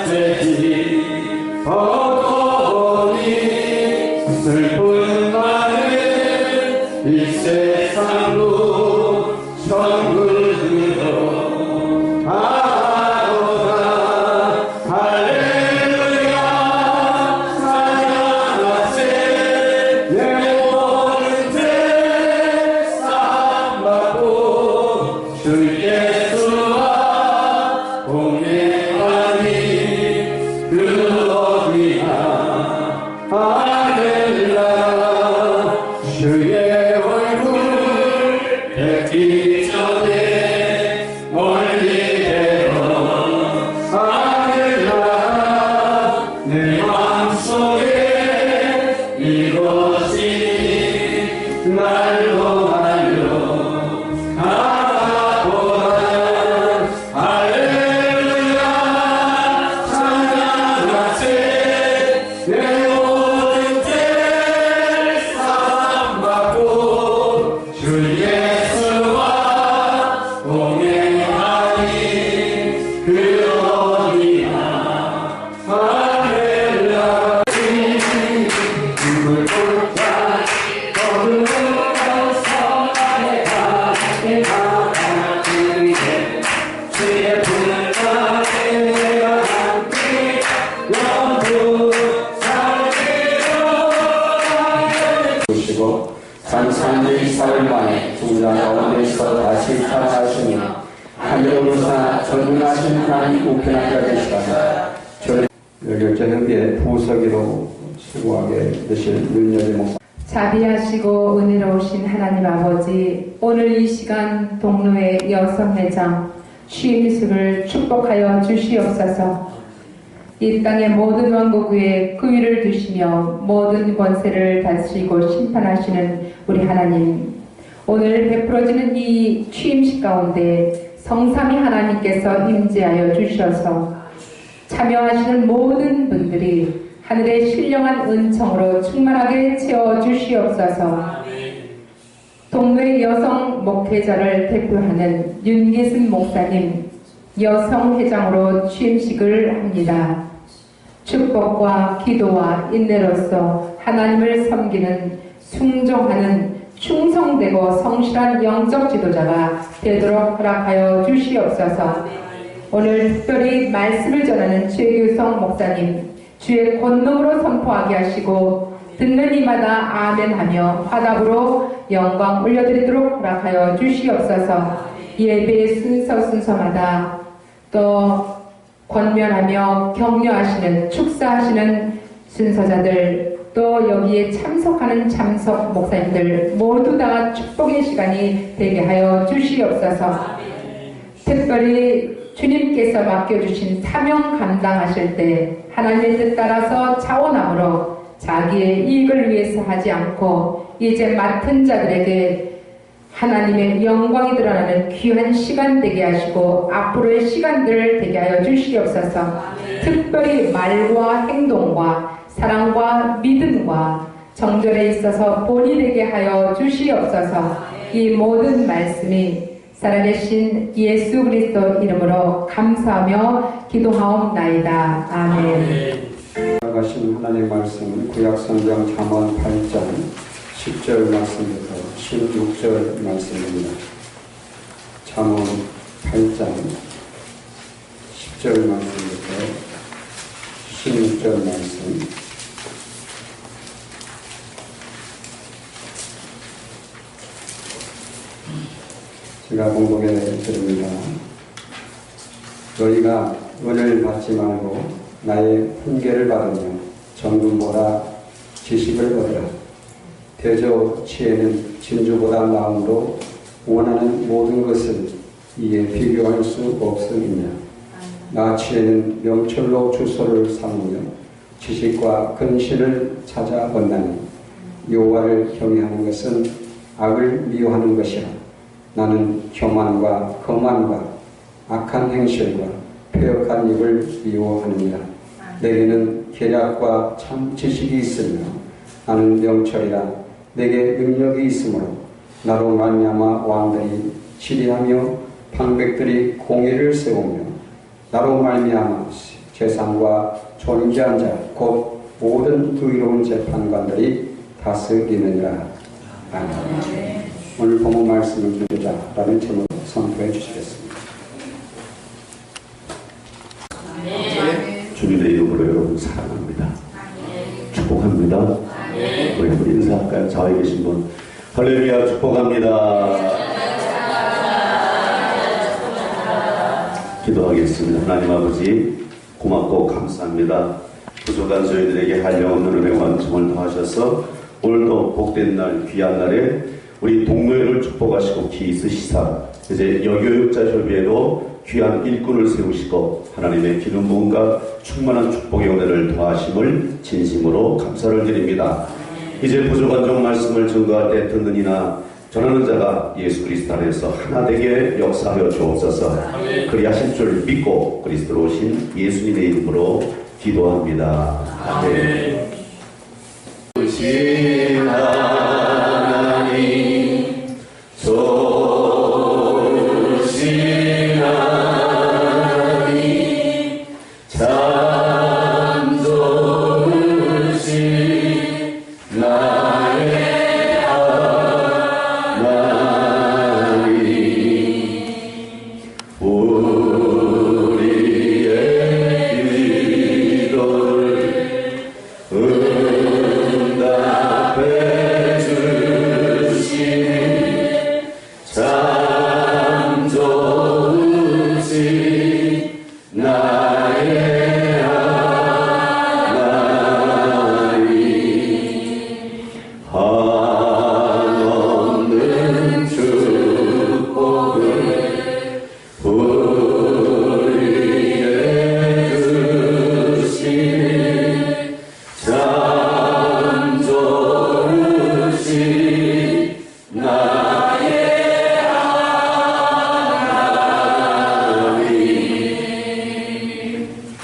되지 걷어보니 슬픈 날에 이 세상로 천국을 들어 가로다 할렐루야 찬양하세 내 모든 죄 사함받고 주 예수와 동행하니 그 어디나 하늘나라 주의 얼굴 뵙기 전에 멀리 해서 하늘나라 내 마음속에 이루어지니 날로 날로 가보라 할렐루야 찬양하세 내 모든 죄 사함받고 주 예수와 동행하니 그 어디나 하늘나라 눈물 쏟아 거듭나서 나의 가슴에 받아들이네 주의 품에 내가 함께 영구 살리려 보시고 감사한 이 사흘 만에 중자 가운데서 다시 살아가시니 하늘로사 전능하신 하나님 우편한 자 되시다가 저를 열결제 협의회 부서기로 수고하게 되실 윤여재 목사 자비하시고 은혜로우신 하나님 아버지, 오늘 이 시간 동로의 여성회장 취임식을 축복하여 주시옵소서. 이 땅의 모든 왕국 위에 그 위를 두시며 모든 권세를 다스리고 심판하시는 우리 하나님, 오늘 베풀어지는 이 취임식 가운데 성삼위 하나님께서 임재하여 주셔서 참여하시는 모든 분들이 하늘의 신령한 은총으로 충만하게 채워주시옵소서. 동로의 여성 목회자를 대표하는 윤기순 목사님 여성회장으로 취임식을 합니다. 축복과 기도와 인내로서 하나님을 섬기는 순종하는 충성되고 성실한 영적 지도자가 되도록 허락하여 주시옵소서. 오늘 특별히 말씀을 전하는 최규성 목사님 주의 권능으로 선포하게 하시고 듣는 이마다 아멘하며 화답으로 영광 올려드리도록 허락하여 주시옵소서. 예배의 순서마다 또 권면하며 격려하시는 축사하시는 순서자들, 또 여기에 참석하는 참석 목사님들 모두 다 축복의 시간이 되게 하여 주시옵소서. 특별히 주님께서 맡겨주신 사명 감당하실 때 하나님의 뜻 따라서 자원함으로 자기의 이익을 위해서 하지 않고 이제 맡은 자들에게 하나님의 영광이 드러나는 귀한 시간 되게 하시고 앞으로의 시간들을 되게 하여 주시옵소서. 특별히 말과 행동과 사랑과 믿음과 정절에 있어서 본이 되게 하여 주시옵소서. 이 모든 말씀이 살아계신 예수 그리스도 이름으로 감사하며 기도하옵나이다. 아멘. 나가신 하나님의 말씀은 구약성경 잠언 8장 10절 말씀부터 16절 말씀입니다. 잠언 8장 10절 말씀부터 16절 말씀. 제가 공독해 드립니다. 너희가 은을 받지 말고 나의 훈계를 받으며 정금보다 지식을 얻으라. 대저 치에는 진주보다 나음으로 원하는 모든 것을 이에 비교할 수 없음이냐. 나 치에는 명철로 주소를 삼으며 지식과 근신을 찾아 얻나니 여호와를 경외하는 것은 악을 미워하는 것이라. 나는 교만과 거만과 악한 행실과 폐역한 입을 미워하느니라. 내게는 계략과 참 지식이 있으며 나는 명철이라. 내게 능력이 있으므로 나로 말미암아 왕들이 지리하며 방백들이 공의를 세우며 나로 말미암아 세상과 존귀한 자 곧 모든 의로운 재판관들이 다스리느니라. 아멘. 오늘 본문 말씀을 기도자라는 제목으로 선포해 주시겠습니다. 주님의 이름으로 여러분 사랑합니다. 축복합니다. 우리 인사할까요? 좌우에 계신 분 할렐루야 축복합니다. 기도하겠습니다. 하나님 아버지 고맙고 감사합니다. 부족한 저희들에게 한량없는 은혜와 은총을 더하셔서 오늘도 복된 날 귀한 날에 우리 동료회를 축복하시고 기 있으시사 이제 여교육자 협의회로 귀한 일꾼을 세우시고 하나님의 기름 부음과 충만한 축복의 은혜를 더하심을 진심으로 감사를 드립니다. 이제 부족한 종 말씀을 증거할 때 듣는 이나 전하는 자가 예수 그리스도 안에서 하나 되게 역사하여 주옵소서. 그리하실 줄 믿고 그리스도로 오신 예수님의 이름으로 기도합니다. 아멘. 오신 하나님 좋으신 하나님 참 좋으신 나의 하나님 우리의 기도를 응답해 주시니 참 좋으신 나의 하나님 한없는 축복을 우리에게 주시니 참 좋으신 나의 하나님.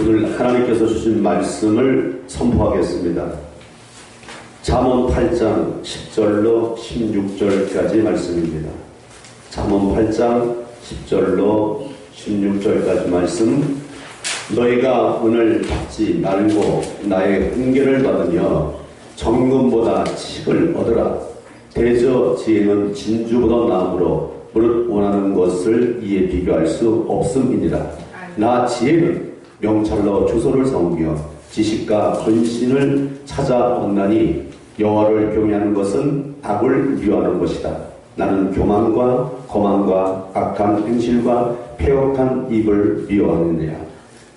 오늘 하나님께서 주신 말씀을 선포하겠습니다. 잠언 8장 10절로 16절까지 말씀입니다. 잠언 8장 10절로 16절까지 말씀. 너희가 은을 받지 말고 나의 훈계를 받으며 정금보다 지식을 얻으라. 대저 지혜는 진주보다 나음으로 무릇 원하는 것을 이에 비교할 수 없음이니라. 나 지혜는 명찰로 주소를 삼으며 지식과 헌신을 찾아 얻나니 여호와를 경외하는 것은 악을 미워하는 것이다. 나는 교만과 거만과 악한 행실과 패역한 입을 미워하느니라.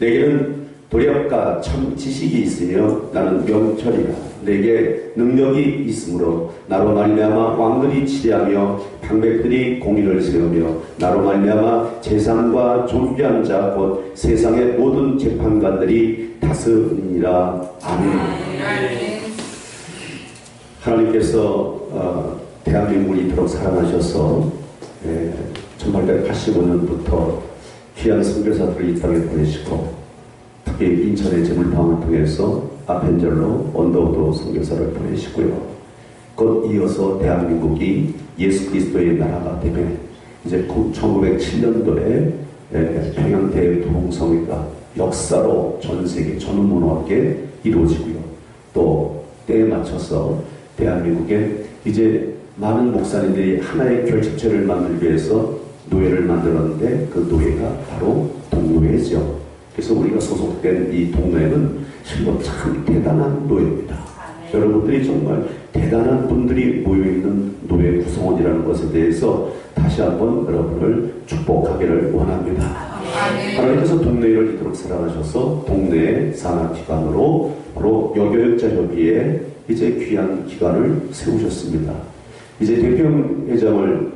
내게는 도력과 참 지식이 있으며 나는 명철이라. 내게 능력이 있으므로 나로 말미암아 왕들이 치리하며 방백들이 공의를 세우며 나로 말미암아 재상과 존귀한 자 곧 세상의 모든 재판관들이 다스리니라. 아멘. 하나님께서 대한민국을 이토록 사랑하셔서 1885년부터 귀한 선교사들을 이 땅에 보내시고 특히 인천의 제물방을 통해서 아펜젤로 언더우드 선교사를 보내시고요. 곧 이어서 대한민국이 예수 그리스도의 나라가 되며 이제 1907년도에 평양대부흥성회가 역사로 전 세계 전문문화계 이루어지고요. 또 때에 맞춰서 대한민국에 이제 많은 목사님들이 하나의 결집체를 만들기 위해서 노예를 만들었는데 그 노예가 바로 동노예죠. 그래서 우리가 소속된 이 동노예는 실로 참 대단한 노예입니다. 여러분들이 정말 대단한 분들이 모여있는 노예 구성원이라는 것에 대해서 다시 한번 여러분을 축복하기를 원합니다. 하나님께서 동네를 이토록 사랑하셔서 동네 산하기관으로 바로 여교육자협의회 이제 귀한 기관을 세우셨습니다. 이제 대표회장을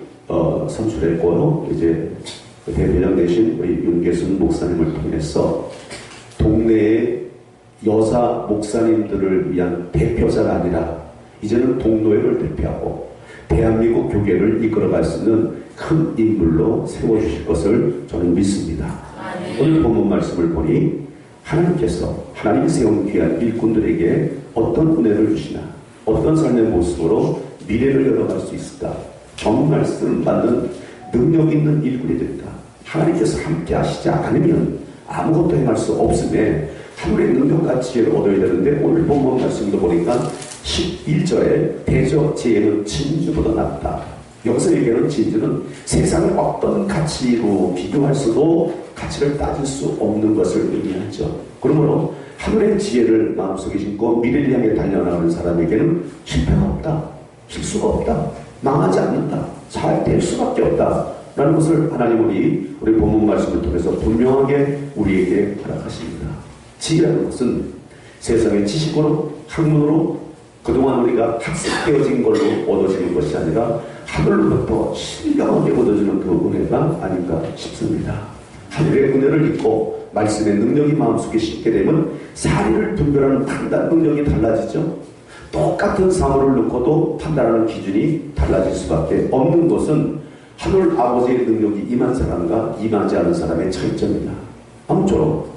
선출했고요. 이제 대표장 대신 우리 윤계순 목사님을 통해서 동네의 여사 목사님들을 위한 대표자가 아니라 이제는 동노회를 대표하고 대한민국 교계를 이끌어갈 수 있는 큰 인물로 세워주실 것을 저는 믿습니다. 오늘 본문 말씀을 보니 하나님께서 하나님이 세운 귀한 일꾼들에게 어떤 은혜를 주시나 어떤 삶의 모습으로 미래를 열어갈 수 있을까 전 말씀을 받는 능력 있는 일꾼이 됩니다. 하나님께서 함께 하시지 않으면 아무것도 행할 수 없음에 하늘의 능력과 지혜를 얻어야 되는데 오늘 본문 말씀도 보니까 11절에 대저 지혜는 진주보다 낫다. 여기서 얘기하는 진주는 세상의 어떤 가치로 비교할 수도 가치를 따질 수 없는 것을 의미하죠. 그러므로 하늘의 지혜를 마음속에 심고 미래를 향해 달려나가는 사람에게는 실패가 없다, 실수가 없다, 망하지 않는다, 잘 될 수밖에 없다 라는 것을 하나님이 우리 본문 말씀을 통해서 분명하게 우리에게 허락하십니다. 지혜라는 것은 세상의 지식으로 학문으로 그동안 우리가 학습되어진 걸로 얻어지는 것이 아니라 하늘로부터 신령하게 얻어지는 그 은혜가 아닌가 싶습니다. 하늘의 은혜를 입고 말씀의 능력이 마음속에 심게 되면 사리를 분별하는 판단 능력이 달라지죠. 똑같은 사물을 놓고도 판단하는 기준이 달라질 수밖에 없는 것은 하늘 아버지의 능력이 임한 사람과 임하지 않은 사람의 차이점이다. 아무쪼록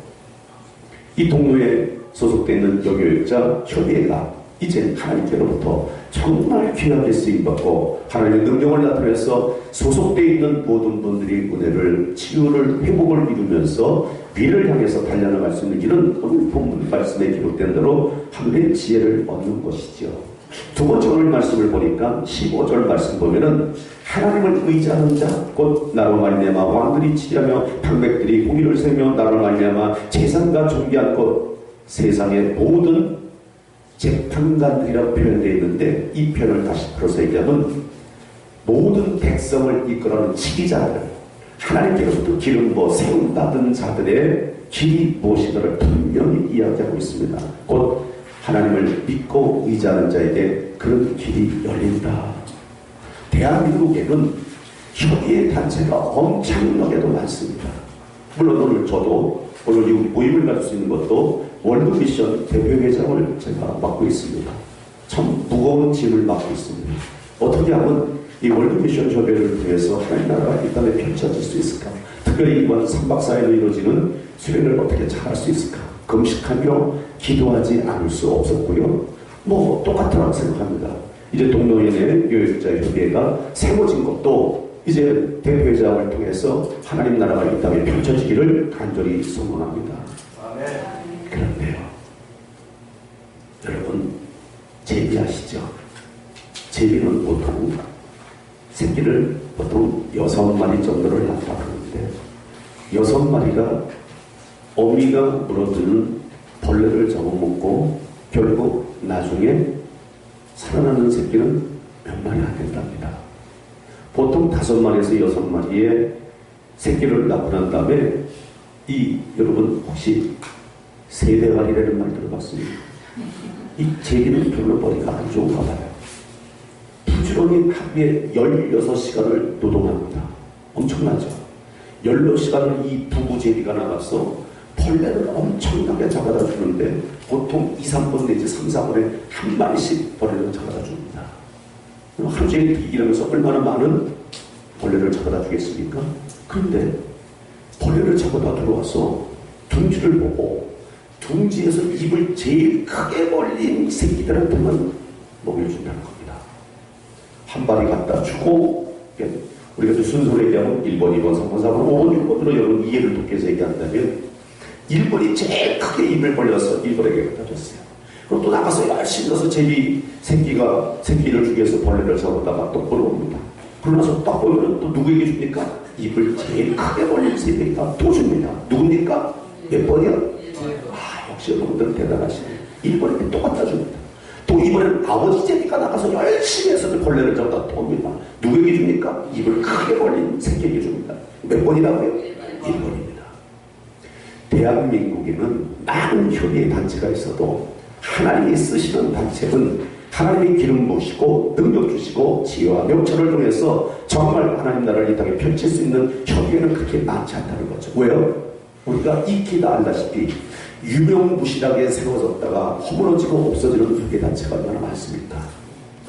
이 동로에 소속되어 있는 여교육자 협의회가 이제 하나님께로부터 정말 귀하게 쓰임받고 하나님의 능력을 나타내서 소속되어 있는 모든 분들이 은혜를, 치유를, 회복을 이루면서 미래를 향해서 달려나갈 수 있는 길은 오늘 본문 말씀에 기록된 대로 하늘의 지혜를 얻는 것이죠. 두 번째 오늘 말씀을 보니까 15절 말씀 보면은 하나님을 의지하는 자 곧 나로 말미암아 왕들이 치리하며 방백들이 공의를 세며 나로 말미암아 제사장과 존귀한 것 세상의 모든 재판관들이라고 표현되어 있는데 이 표현을 다시 풀어서 얘기하면 모든 백성을 이끌어가는 지휘자들, 하나님께로부터 기름 부어 세움받은 자들의 길이 무엇인가를 분명히 이야기하고 있습니다. 곧 하나님을 믿고 의지하는 자에게 그런 길이 열린다. 대한민국에는 협의의 단체가 엄청나게도 많습니다. 물론 오늘 저도 오늘 이 모임을 가질 수 있는 것도 월드미션 대표회장을 제가 맡고 있습니다. 참 무거운 짐을 맡고 있습니다. 어떻게 하면 이 월드미션 협의를 통해서 하나님 나라가 이 땅에 펼쳐질 수 있을까? 특별히 이번 3박 4일로 이루어지는 수련을 어떻게 잘할 수 있을까? 금식하며 기도하지 않을 수 없었고요. 뭐 똑같다고 생각합니다. 이제 동노인의 교육자 협의회가 세워진 것도 이제 대표회장을 통해서 하나님 나라가 이 땅에 펼쳐지기를 간절히 소망합니다. 그런데요, 여러분 제비아시죠? 제비는 보통 새끼를 보통 6마리 정도를 낳는다고 하는데 6마리가 어미가 물어주는 벌레를 잡아먹고 결국 나중에 살아나는 새끼는 몇 마리 안 된답니다. 보통 5마리에서 6마리의 새끼를 낳고 난 다음에 여러분 혹시 세대갈이라는 말 들어봤습니까? 이 제비는 별로 머리가 안 좋은가 봐요. 부지런히 하루에 16시간을 노동합니다. 엄청나죠? 16시간을 이 부부 제비가 나가서 벌레를 엄청나게 잡아다 주는데 보통 2, 3번 내지 3, 4번에 한 마리씩 벌레를 잡아다 줍니다. 하루 종일 일하면서 얼마나 많은 벌레를 잡아다 주겠습니까? 그런데 벌레를 잡아다 들어와서 둥지를 보고 둥지에서 입을 제일 크게 벌린 새끼들한테만 먹여 준다는 겁니다. 한 마리 갖다 주고 우리가 순서로 얘기하면 1번, 2번, 3번, 4번, 5번, 6번으로 여러분 이해를 돕기 위해서 얘기한다면 1번이 제일 크게 입을 벌려서 1번에게 갖다 줬어요. 그럼 또 나가서 열심히 넣어서 제비 새끼를 주기 위해서 벌레를 잡아다가 또 벌어옵니다. 그러고 나서 딱 보면 또 누구에게 줍니까? 입을 제일 크게 벌린 새끼가 또 줍니다. 누굽니까? 몇 번이요? 역시 여러분들 대단하시네. 1번에게 또 갖다 줍니다. 또 이번에는 아버지 제비가 나가서 열심히 해서 벌레를 잡다 또 옵니다. 누구에게 줍니까? 입을 크게 벌린 새끼에게 줍니다. 몇 번이라고요? 1번입니다. 대한민국에는 많은 협의의 단체가 있어도 하나님이 쓰시는 단체는 하나님의 기름 부으시고 능력 주시고 지혜와 명철을 통해서 정말 하나님 나라를 이 땅에 펼칠 수 있는 협의회는 그렇게 많지 않다는 거죠. 왜요? 우리가 익히 다 알다시피 유명무실하게 세워졌다가 허물어지고 없어지는 협의회 단체가 얼마나 많습니까?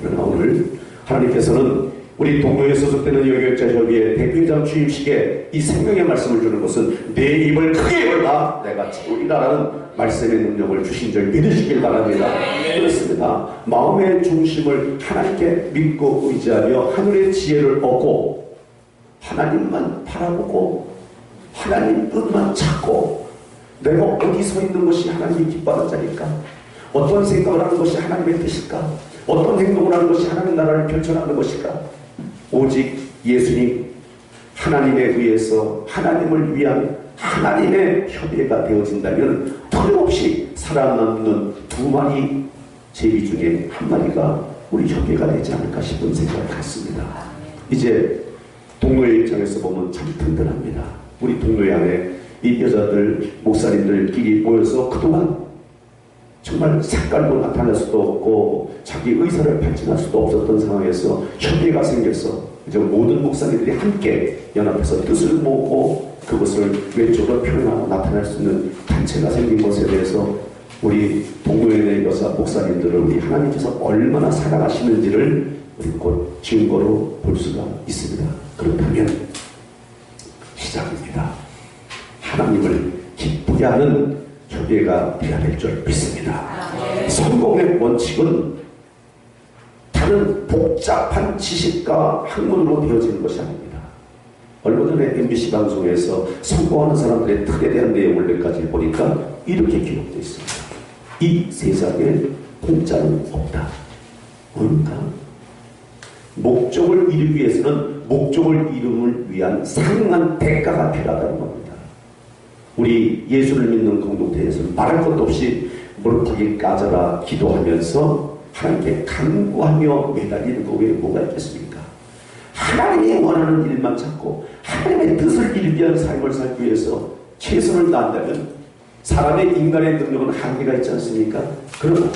그러나 오늘 하나님께서는 우리 동료에 소속되는 여교육자 협의회 대표회장 취임식에 이 생명의 말씀을 주는 것은 내 입을 크게 열라 내가 채우리라라는 말씀의 능력을 주신 줄 믿으시길 바랍니다. 그렇습니다. 마음의 중심을 하나님께 믿고 의지하며 하늘의 지혜를 얻고 하나님만 바라보고 하나님 뜻만 찾고 내가 어디 서 있는 것이 하나님이 기뻐하는 자일까? 어떤 생각을 하는 것이 하나님의 뜻일까? 어떤 행동을 하는 것이 하나님 나라를 펼쳐나가는 것일까? 오직 예수님 하나님에 의해서 하나님을 위한 하나님의 협의가 되어진다면 틀림없이 살아남는 두 마리 제비 중에 한 마리가 우리 협의가 되지 않을까 싶은 생각을 갖습니다. 이제 동로회 입장에서 보면 참 든든합니다. 우리 동로회 안에 이 여자들 목사님들끼리 모여서 그동안 정말 색깔도 나타낼 수도 없고 자기 의사를 발전할 수도 없었던 상황에서 협의가 생겨서 이제 모든 목사님들이 함께 연합해서 뜻을 모으고 그것을 외적으로 표현하고 나타낼 수 있는 단체가 생긴 것에 대해서 우리 동료의 여사 목사님들을 우리 하나님께서 얼마나 사랑하시는지를 우리 곧 증거로 볼 수가 있습니다. 그렇다면 시작입니다. 하나님을 기쁘게 하는 협의가 되어야 될 줄 믿습니다. 성공의 원칙은 다른 복잡한 지식과 학문으로 되어지는 것이 아닙니다. 얼마 전에 MBC 방송에서 성공하는 사람들의 틀에 대한 내용을 몇 가지 보니까 이렇게 기록되어 있습니다. 이 세상에 공짜는 없다. 뭔가? 목적을 이루기 위해서는 목적을 이루기 위한 상응한 대가가 필요하다는 겁니다. 우리 예수를 믿는 공동체에서는 말할 것도 없이 무릎하기 까져라 기도하면서 하나님께 간구하며 매달리는 거 외에 뭐가 있겠습니까? 하나님이 원하는 일만 찾고 하나님의 뜻을 이루기 위한 삶을 살기 위해서 최선을 다한다면 사람의 인간의 능력은 한계가 있지 않습니까? 그러나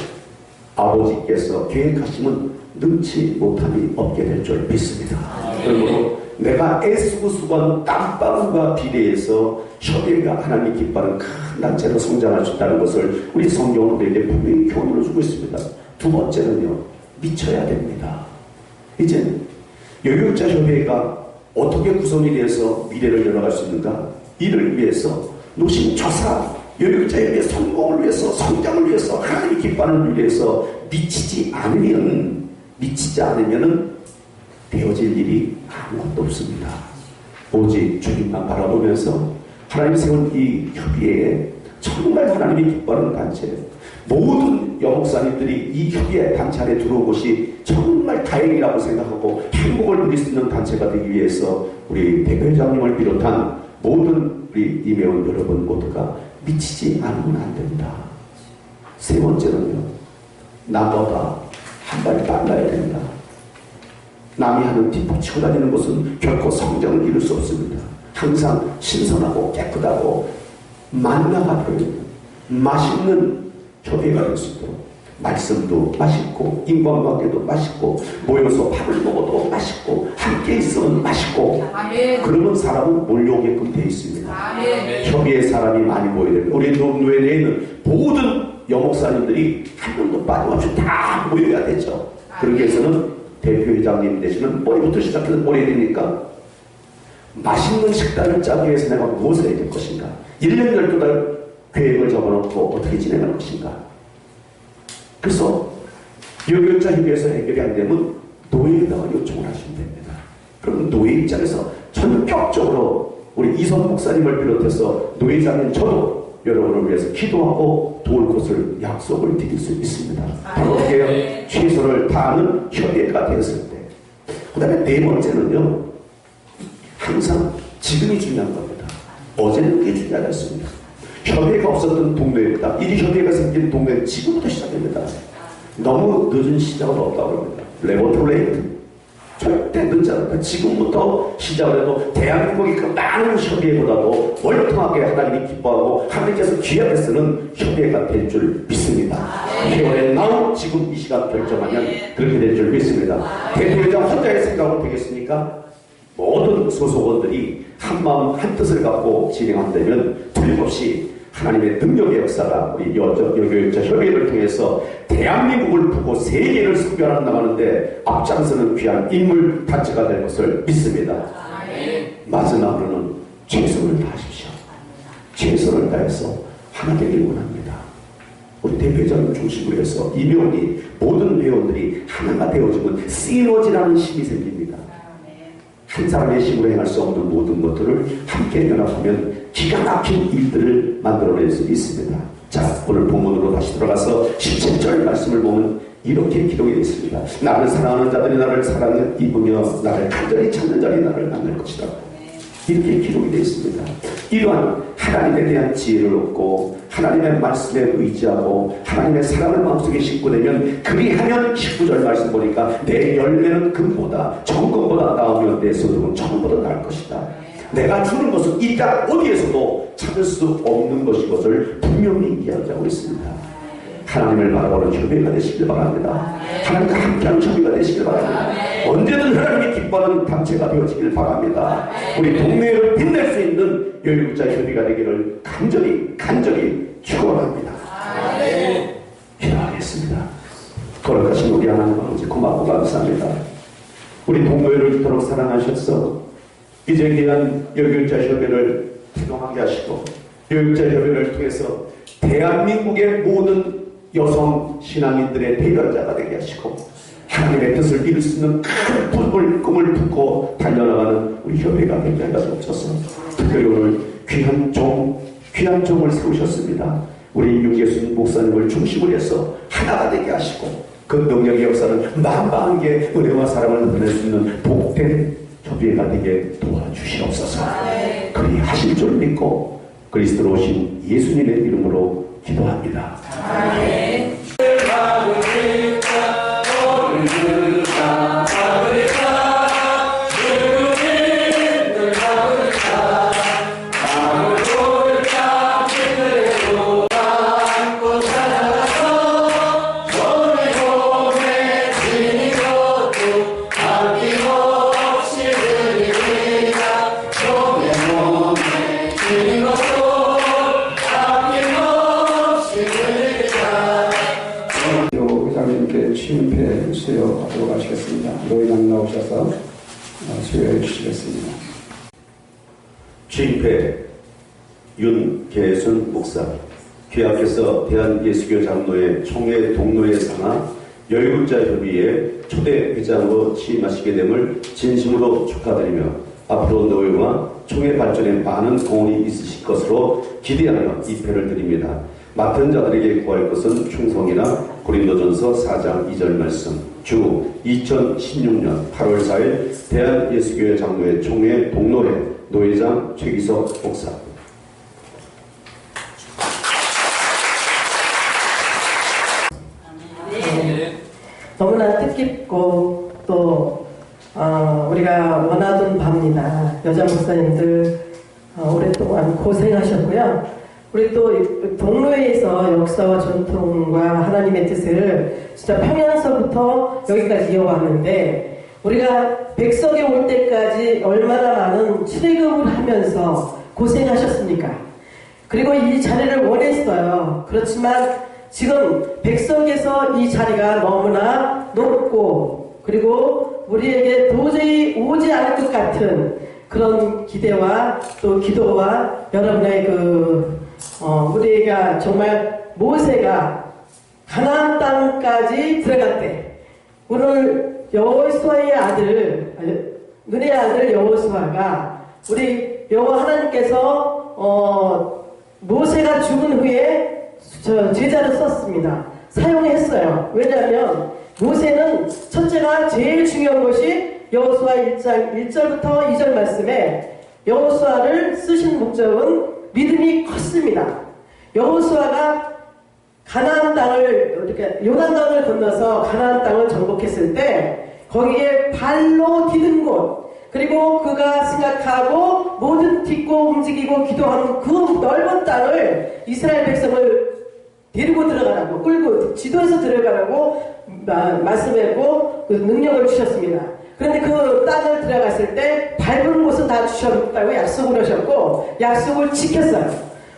아버지께서 계획하심은 능치 못함이 없게 될 줄 믿습니다. 그러므로 내가 애쓰고 수고한 땀방울과 비례해서 협의가 하나님이 기뻐하는 큰 단체로 성장할 수 있다는 것을 우리 성경은 우리에게 분명히 교훈을 주고 있습니다. 두 번째는요, 미쳐야 됩니다. 이제 여교육자 협의회가 어떻게 구성이 되어서 미래를 열어갈 수 있는가? 이를 위해서 노심초사 여교육자 협의회 성공을 위해서 성장을 위해서 하나님이 기뻐하는 일을 위해서 미치지 않으면은 되어질 일이 아무것도 없습니다. 오직 주님만 바라보면서 하나님 세운 이 협의회에 정말 하나님이 기뻐하는 단체, 모든 여목사님들이 이 협의회 단체 안에 들어온 것이 정말 다행이라고 생각하고 행복을 누릴 수 있는 단체가 되기 위해서 우리 대표회장님을 비롯한 모든 우리 임회원 여러분 모두가 미치지 않으면 안 된다. 세 번째는요, 나보다 한 발이 빨라야 된다. 남이 하는 뒷북 치고 다니는 것은 결코 성장을 이룰 수 없습니다. 항상 신선하고 깨끗하고 만나가 들어있는 맛있는 협의가 될 수 있도록 말씀도 맛있고 인간관계도 맛있고 모여서 밥을 먹어도 맛있고 함께 있으면 맛있고 그러면 사람은 몰려오게끔 되어 있습니다. 협의의 사람이 많이 모여야 됩니다. 우리 동료회 내에 있는 모든 여목사님들이 한 명도 빠짐없이 다 모여야 되죠. 그러기 위해서는 대표회장님 되시는 머리부터 시작해서 머리에 되니까 맛있는 식단을 짜기 위해서 내가 무엇을 해야 될 것인가? 1년 12달 계획을 적어놓고 어떻게 진행할 것인가? 그래서 여교육자 협의회에서 해결이 안 되면 노예에다가 요청을 하시면 됩니다. 그럼 노예 입장에서 전격적으로 우리 이선 목사님을 비롯해서 노예장인 저도 여러분을 위해서 기도하고 도울 것을 약속을 드릴 수 있습니다. 바로 그게 최선을 다하는 협의회가 되었을 때. 그 다음에 네 번째는요, 항상 지금이 중요한 겁니다. 어제는 그게 중요하지 않습니다. 협의회가 없었던 동네입니다. 이 협의회가 생긴 동네는 지금부터 시작됩니다. 너무 늦은 시작은 없다고 합니다. Never too late. 절대 늦지 않다. 지금부터 시작을 해도 대한민국이 그 많은 협의회보다도 월통하게 하나님이 기뻐하고 하나님께서 귀하게 쓰는 협의회가 될 줄 믿습니다. 회원의 now 지금 이 시간 결정하면 그렇게 될 줄 믿습니다. 대표회장 혼자의 생각으로 되겠습니까? 모든 소속원들이 한 마음 한 뜻을 갖고 진행한다면 틀림없이 하나님의 능력의 역사가 우리 여교육자 협의회를 통해서 대한민국을 보고 세계를 선별한다는데 앞장서는 귀한 인물 단체가 될 것을 믿습니다. 마지막으로는 최선을 다하십시오. 최선을 다해서 하나 되길 원합니다. 우리 대표회장을 중심으로 해서 임회원이 모든 회원들이 하나가 되어지면 시너지라는 힘이 생깁니다. 한 사람의 힘으로 행할 수 없는 모든 것들을 함께 연합하면 기가 막힌 일들을 만들어낼 수 있습니다. 자, 오늘 본문으로 다시 돌아가서 17절 말씀을 보면 이렇게 기록이 되어 있습니다. 나를 사랑하는 자들이 나를 사랑을 입으며 나를 간절히 찾는 자들이 나를 만날 것이다. 이렇게 기록이 되어 있습니다. 이러한 하나님에 대한 지혜를 얻고 하나님의 말씀에 의지하고 하나님의 사랑을 마음속에 싣고 되면 그리하면 19절 말씀 보니까 내 열매는 금보다 정금보다 나오며 내 소득은 정금보다 나을 것이다. 내가 주는 것은 이 땅 어디에서도 찾을 수 없는 것인 것을 분명히 이야기하고 있습니다. 하나님을 바라보는 협의가 되시길 바랍니다. 하나님과 함께하는 협의가 되시길 바랍니다. 언제든 하나님이 기뻐하는 단체가 되어지길 바랍니다. 우리 동네를 빛낼 수 있는 열육자 협의가 되기를 간절히 축원합니다. 기도하겠습니다. 거룩하신 우리 하나님 아버지 고맙고 감사합니다. 우리 동노회를 이토록 사랑하셔서 이제 귀한 열육자 협의를 태동하게 하시고 열육자 협의를 통해서 대한민국의 모든 여성 신앙인들의 대변자가 되게 하시고 하나님의 뜻을 이룰 수 있는 큰 꿈을 품고 달려나가는 우리 협회가 되게 하여 주옵소서. 특별히 오늘 귀한 종을 세우셨습니다. 우리 윤계순 목사님을 중심으로 해서 하나가 되게 하시고 그 능력의 역사는 만방하게 은혜와 사랑을 나타낼 수 있는 복된 협회가 되게 도와주시옵소서. 그리 하실 줄 믿고 그리스도로 오신 예수님의 이름으로 기도합니다. 아멘. 취임패 수여하도록 하시겠습니다. 노회장 나오셔서 수여해 주시겠습니다. 취임패 윤계순 목사, 귀하께서 대한예수교 장로회 총회 동로회 상하 열육자 협의회 초대 회장으로 취임하시게 됨을 진심으로 축하드리며 앞으로 노회와 총회 발전에 많은 공헌이 있으실 것으로 기대하며 이 패를 드립니다. 맡은 자들에게 구할 것은 충성이나 고린도전서 4장 2절 말씀. 주 2016년 8월 4일 대한예수교회 장로회 총회 동로회 노회장 최기석 목사. 너무나 뜻깊고 또 우리가 원하던 바입니다. 여자 목사님들 오랫동안 고생하셨고요. 우리 또 동로회에서 역사와 전통과 하나님의 뜻을 진짜 평양서부터 여기까지 이어왔는데 우리가 백석에 올 때까지 얼마나 많은 출애굽을 하면서 고생하셨습니까? 그리고 이 자리를 원했어요. 그렇지만 지금 백석에서 이 자리가 너무나 높고 그리고 우리에게 도저히 오지 않을 것 같은 그런 기대와 또 기도와 여러분의 우리가 정말 모세가 가나안 땅까지 들어갈 때 오늘 여호수아의 아들 눈의 아들 여호수아가 우리 여호와 하나님께서 모세가 죽은 후에 제자를 썼습니다. 사용했어요. 왜냐하면 모세는 첫째가 제일 중요한 것이 여호수아 1장 1절부터 2절 말씀에 여호수아를 쓰신 목적은 믿음이 컸습니다. 여호수아가 가나안 땅을 이렇게 요단강을 건너서 가나안 땅을 정복했을 때 거기에 발로 디딘 곳 그리고 그가 생각하고 모든 딛고 움직이고 기도하는 그 넓은 땅을 이스라엘 백성을 데리고 들어가라고 끌고 지도해서 들어가라고 말씀했고 그 능력을 주셨습니다. 그런데 그 땅을 들어갔을 때 밟은 곳은 다 주셨다고 약속을 하셨고 약속을 지켰어요.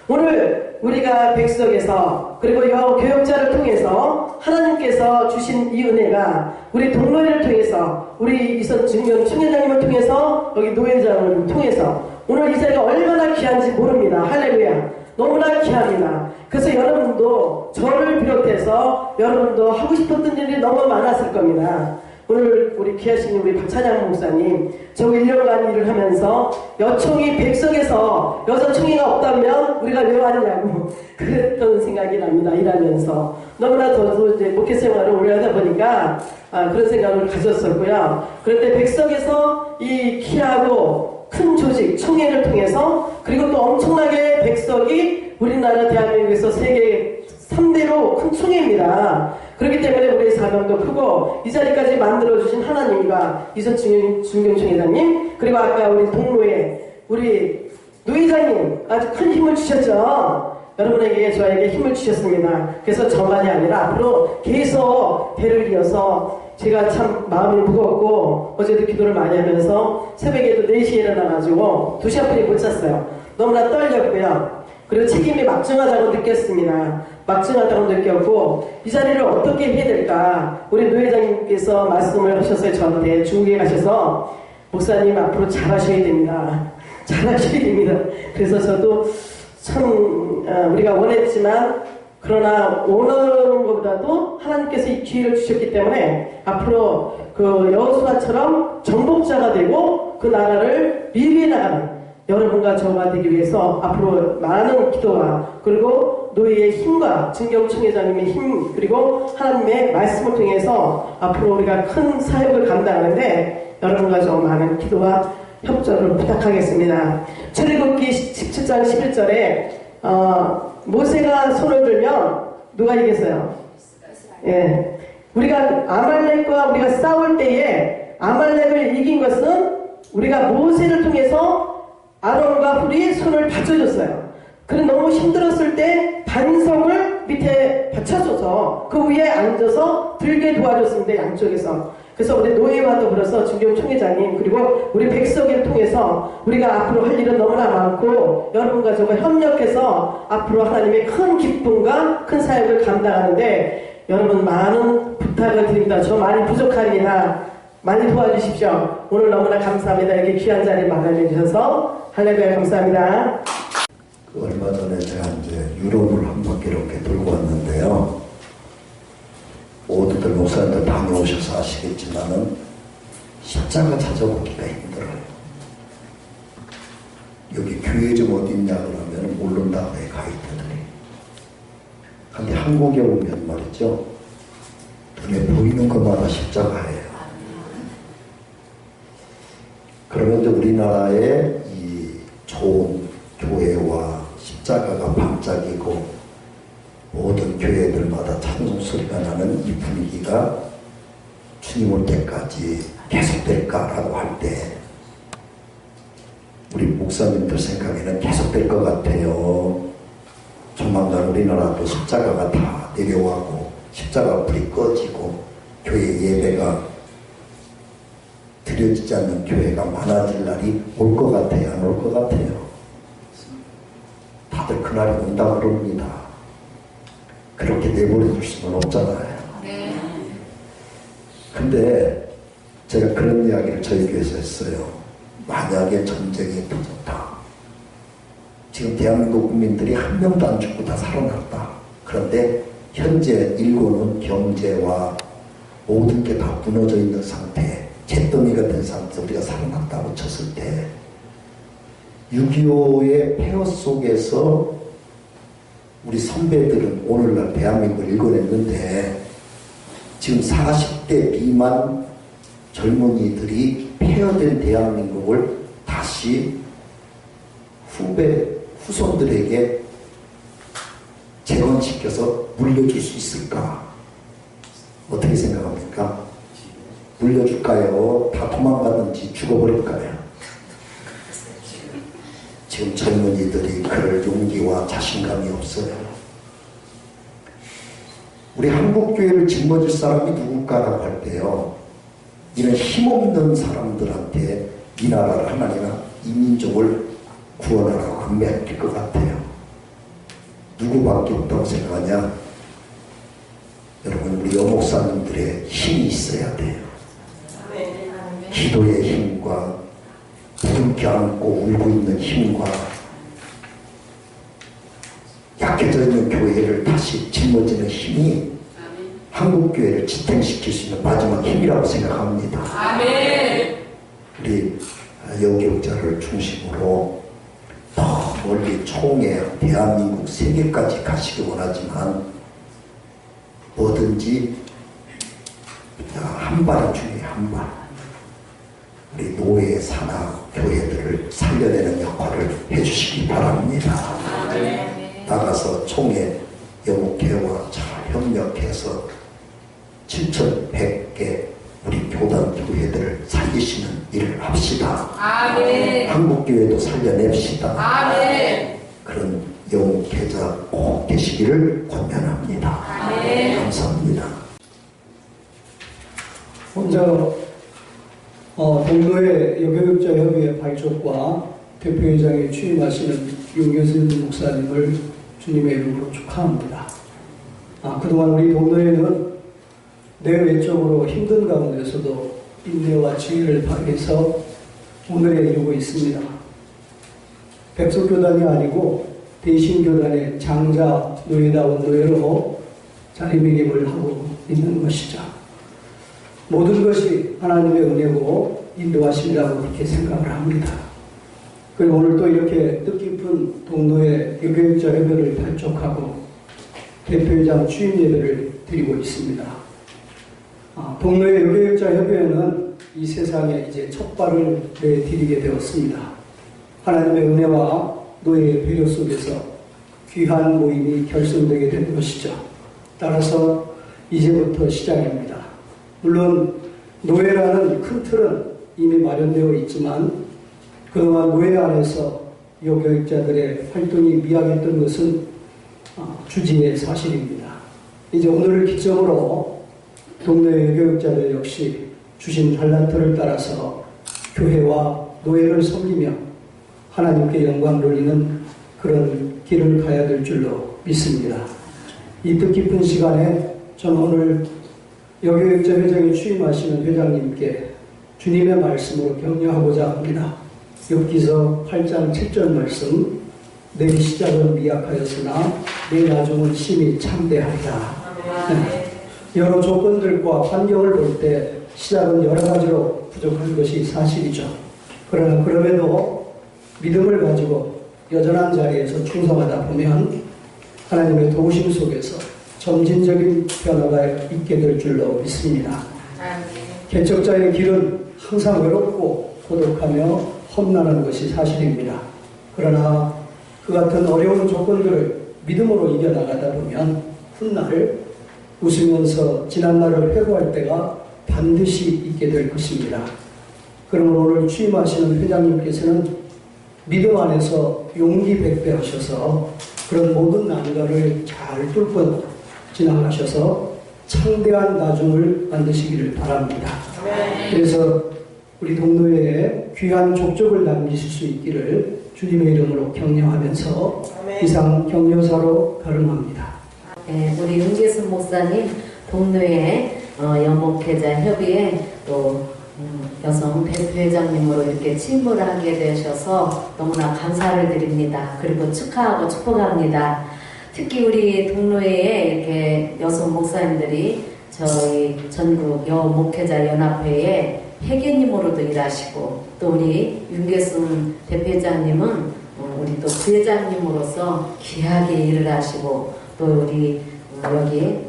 오늘 우리가 백석에서 그리고 교역자를 통해서 하나님께서 주신 이 은혜가 우리 동노회를 통해서 우리 이선중년 총회장님을 통해서 여기 노회장을 통해서 오늘 이 자리가 얼마나 귀한지 모릅니다. 할렐루야. 너무나 귀합니다. 그래서 여러분도 저를 비롯해서 여러분도 하고 싶었던 일이 너무 많았을 겁니다. 오늘 우리 귀하신 우리 박찬양 목사님 저 1년간 일을 하면서 여총이 백석에서 여섯 총이가 없다면 우리가 왜 왔냐고 그랬던 생각이 납니다. 일하면서 너무나 저도 이제 목회 생활을 오래 하다 보니까 그런 생각을 가졌었고요. 그런데 백석에서 이 귀하고 큰 조직 총회를 통해서 그리고 또 엄청나게 백석이 우리나라 대한민국에서 세계 3대로 큰 총회입니다. 그렇기 때문에 우리의 사명도 크고 이 자리까지 만들어주신 하나님과 이선충 중경총회장님 그리고 아까 우리 동로에 우리 노 회장님 아주 큰 힘을 주셨죠. 여러분에게 저에게 힘을 주셨습니다. 그래서 저만이 아니라 앞으로 계속 배를 이어서 제가 참 마음이 무겁고 어제도 기도를 많이 하면서 새벽에도 4시에 일어나가지고 2시간뿐이 못 잤어요. 너무나 떨렸고요. 그리고 책임이 막중하다고 느꼈습니다. 막중하다고 느꼈고 이 자리를 어떻게 해야 될까 우리 노 회장님께서 말씀을 하셨어요. 저한테 중국에 가셔서 목사님 앞으로 잘하셔야 됩니다. 잘하셔야 됩니다. 그래서 저도 참 우리가 원했지만 그러나 원하는 것보다도 하나님께서 이 기회를 주셨기 때문에 앞으로 그 여호수아처럼 정복자가 되고 그 나라를 리뷰해 나가는 여러분과 저가 되기 위해서 앞으로 많은 기도와 그리고 노예의 힘과 진경총회장님의 힘 그리고 하나님의 말씀을 통해서 앞으로 우리가 큰 사역을 감당하는데 여러분과 저 많은 기도와 협조를 부탁하겠습니다. 출애굽기 17장 11절에 모세가 손을 들면 누가 이겼어요? 예, 우리가 아말렉과 우리가 싸울 때에 아말렉을 이긴 것은 우리가 모세를 통해서 아론과 훌이 손을 받쳐줬어요. 그래 너무 힘들었을 때 반석을 밑에 받쳐줘서 그 위에 앉아서 들게 도와줬습니다. 양쪽에서. 그래서 우리 노예와 더불어서 중경 총회장님 그리고 우리 백석을 통해서 우리가 앞으로 할 일은 너무나 많고 여러분과 저가 협력해서 앞으로 하나님의 큰 기쁨과 큰 사역을 감당하는데 여러분 많은 부탁을 드립니다. 저 많이 부족합니다. 많이 도와주십시오. 오늘 너무나 감사합니다. 이렇게 귀한 자리 마련해 주셔서 할렐루야 감사합니다. 얼마 전에 제가 이제 유럽을 한 바퀴 이렇게 돌고 왔는데요. 모두들 목사님들 다녀오셔서 아시겠지만은 십자가 찾아보기가 힘들어요. 여기 교회 좀 어디 있냐 그러면 모른다 그래 가이드들이. 근데 한국에 오면 말이죠. 눈에 보이는 것마다 십자가예요. 그러면 이제 우리나라의 이 좋은 교회와 십자가가 반짝이고 모든 교회들마다 찬송 소리가 나는 이 분위기가 주님 올 때까지 계속될까라고 할 때 우리 목사님들 생각에는 계속될 것 같아요. 조만간 우리나라도 십자가가 다 내려가고 십자가 불이 꺼지고 교회 예배가 드려지지 않는 교회가 많아질 날이 올 것 같아요? 안 올 것 같아요? 다들 그날이 온다 그럽니다. 그렇게 내버려 둘 수는 없잖아요. 네. 근데 제가 그런 이야기를 저희 교회에서 했어요. 만약에 전쟁이 터졌다. 지금 대한민국 국민들이 한 명도 안 죽고 다 살아났다. 그런데 현재 일본은 경제와 모든 게 다 무너져 있는 상태, 잿더미가 된 상태에서 우리가 살아났다고 쳤을 때 6.25의 폐허 속에서 우리 선배들은 오늘날 대한민국을 일궈냈는데 지금 40대 미만 젊은이들이 폐허된 대한민국을 다시 후손들에게 재건시켜서 물려줄 수 있을까? 어떻게 생각합니까? 물려줄까요? 다 도망가든지 죽어버릴까요? 지금 젊은이들이 그럴 용기와 자신감이 없어요. 우리 한국교회를 짊어질 사람이 누굴까라고 할 때요. 이런 힘없는 사람들한테 이 나라를 하나님이나 이 민족을 구원하라고 그 맡길 것 같아요. 누구밖에 없다고 생각하냐? 여러분 우리 여목사님들의 힘이 있어야 돼요. 기도의 힘과 부둥켜 안고 울고 있는 힘과 약해져 있는 교회를 다시 짊어지는 힘이 한국교회를 지탱시킬 수 있는 마지막 힘이라고 생각합니다. 아멘. 우리 여교육자를 중심으로 더 멀리 총회 대한민국 세계까지 가시기 원하지만 뭐든지 한 발이 중요해요. 한 발. 우리 노예 산하 교회들을 살려내는 역할을 해주시기 바랍니다. 나가서 총회 여목회와 잘 협력해서 7,100개 우리 교단 교회들을 살리시는 일을 합시다. 아멘. 한국교회도 살려냅시다. 아멘. 그런 여목회자 꼭 되시기를 권면합니다. 아멘. 감사합니다. 먼저 동로의 여교육자 협의회 발족과 대표회장에 취임하시는 윤계순 목사님을 주님의 이름으로 축하합니다. 그동안 우리 동로회는 내외적으로 힘든 가운데서도 인내와 지혜를 발휘해서 오늘에 이르고 있습니다. 백석교단이 아니고 대신교단의 장자 노예다운 노예로 자리매김을 하고 있는 것이죠. 모든 것이 하나님의 은혜고 인도하심이라고 그렇게 생각을 합니다. 그리고 오늘 또 이렇게 뜻깊은 동로의 여교육자 협회를 발족하고 대표회장 취임 예배를 드리고 있습니다. 동로의 여교육자 협회는 이 세상에 이제 첫 발을 내디디게 되었습니다. 하나님의 은혜와 노예의 배려 속에서 귀한 모임이 결성되게 된 것이죠. 따라서 이제부터 시작입니다. 물론 노예라는 큰 틀은 이미 마련되어 있지만 그동안 노예 안에서 여교육자들의 활동이 미약했던 것은 주지의 사실입니다. 이제 오늘을 기점으로 동네 여교육자들 역시 주신 달란트를 따라서 교회와 노예를 섬기며 하나님께 영광 돌리는 그런 길을 가야 될 줄로 믿습니다. 이 뜻깊은 시간에 저는 오늘 여교육자 회장에 취임하시는 회장님께 주님의 말씀으로 격려하고자 합니다. 욥기서 8장 7절 말씀, 내 시작은 미약하였으나 내 나중은 심히 참대하리라. 여러 조건들과 환경을 볼 때 시작은 여러 가지로 부족한 것이 사실이죠. 그러나 그럼에도 믿음을 가지고 여전한 자리에서 충성하다 보면 하나님의 도우심 속에서 점진적인 변화가 있게 될 줄로 믿습니다. 개척자의 길은 항상 외롭고 고독하며 험난한 것이 사실입니다. 그러나 그 같은 어려운 조건들을 믿음으로 이겨나가다 보면 훗날 웃으면서 지난 날을 회고할 때가 반드시 있게 될 것입니다. 그러므로 오늘 취임하시는 회장님께서는 믿음 안에서 용기 백배하셔서 그런 모든 난관을 잘 뚫고 지나가셔서 창대한 나중을 만드시기를 바랍니다. 그래서 우리 동로회에 귀한 족적을 남기실 수 있기를 주님의 이름으로 격려하면서 이상 격려사로 발언합니다. 네, 우리 윤계순 목사님 동로회 여목회자 협의회 또 여성 대표회장님으로 이렇게 취임을 하게 되셔서 너무나 감사를 드립니다. 그리고 축하하고 축복합니다. 특히 우리 동로회에 이렇게 여성 목사님들이 저희 전국 여목회자 연합회에 회계님으로도 일하시고 또 우리 윤계순 대표회장님은 우리 또 부회장님으로서 귀하게 일을 하시고 또 우리 여기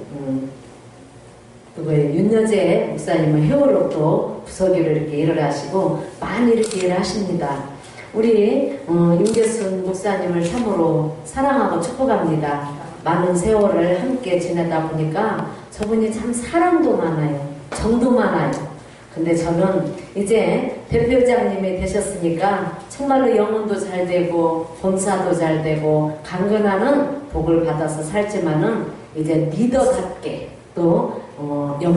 윤여재 목사님은 회원으로 또 부서기를 이렇게 일을 하시고 많이 이렇게 일을 하십니다. 우리 윤계순 목사님을 참으로 사랑하고 축복합니다. 많은 세월을 함께 지내다 보니까 저분이 참 사랑도 많아요. 정도 많아요. 근데 저는 이제 대표회장님이 되셨으니까 정말로 영혼도 잘 되고 봉사도 잘 되고 강건하는 복을 받아서 살지만은 이제 리더답게 또 여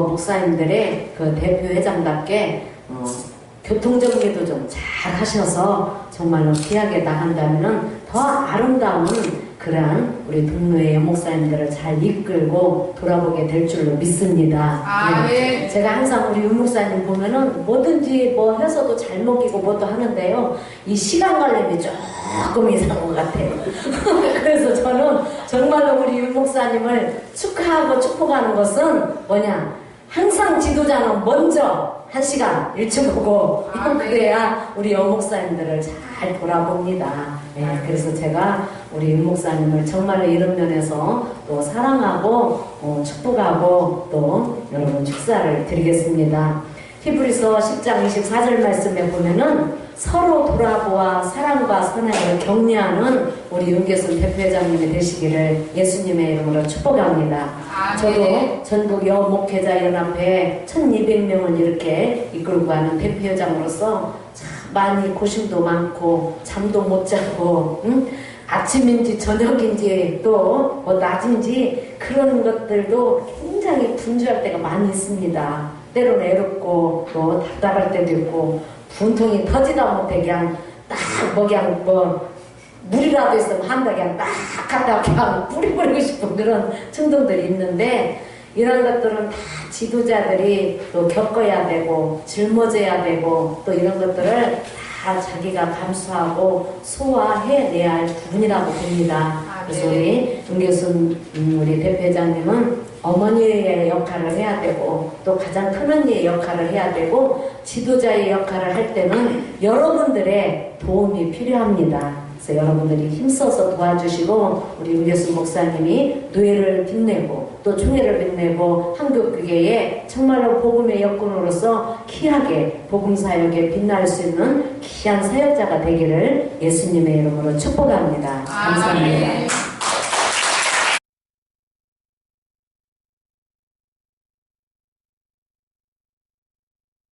목사님들의 그 대표회장답게 교통정리도 좀 잘 하셔서 정말로 귀하게 나간다면은 더 아름다운 그러한 우리 동료의 목사님들을 잘 이끌고 돌아보게 될 줄로 믿습니다. 아멘. 제가 항상 우리 윤목사님 보면은 뭐든지 뭐 해서도 잘 먹이고 뭐도 하는데요. 이 시간 관lem이 조금 이상한 것 같아요. 그래서 저는 정말로 우리 윤목사님을 축하하고 축복하는 것은 뭐냐? 항상 지도자는 먼저 1시간 일찍 오고 그래야 우리 여목사님들을 잘 돌아봅니다. 네, 그래서 제가 우리 윤목사님을 정말로 이런 면에서 또 사랑하고 축복하고 또 여러분 축사를 드리겠습니다. 히브리서 10장 24절 말씀에 보면은 서로 돌아보아 사랑과 선행을 격려하는 우리 윤계순 대표회장님이 되시기를 예수님의 이름으로 축복합니다. 저도 전국 여목회자연합회 1200명을 이렇게 이끌고 가는 대표회장으로서 참 많이 고심도 많고 잠도 못 자고 아침인지 저녁인지 또 뭐 낮인지 그런 것들도 굉장히 분주할 때가 많이 있습니다. 때로는 애롭고 또 답답할 때도 있고 분통이 터지다 못해 그냥 딱 그냥 물이라도 있으면 한다 그냥 딱 갖다 그냥 뿌리고 싶은 그런 충동들이 있는데 이런 것들은 다 지도자들이 또 겪어야 되고 짊어져야 되고 또 이런 것들을 다 자기가 감수하고 소화해내야 할 부분이라고 봅니다. 그래서 우리 윤계순 우리 대표회장님은 어머니의 역할을 해야 되고 또 가장 큰 언니의 역할을 해야 되고 지도자의 역할을 할 때는 여러분들의 도움이 필요합니다. 그래서 여러분들이 힘써서 도와주시고 우리 윤계순 목사님이 노예를 빛내고 또 총회를 빛내고 한국교회에 정말로 복음의 역군으로서 귀하게 복음 사역에 빛날 수 있는 귀한 사역자가 되기를 예수님의 이름으로 축복합니다. 감사합니다.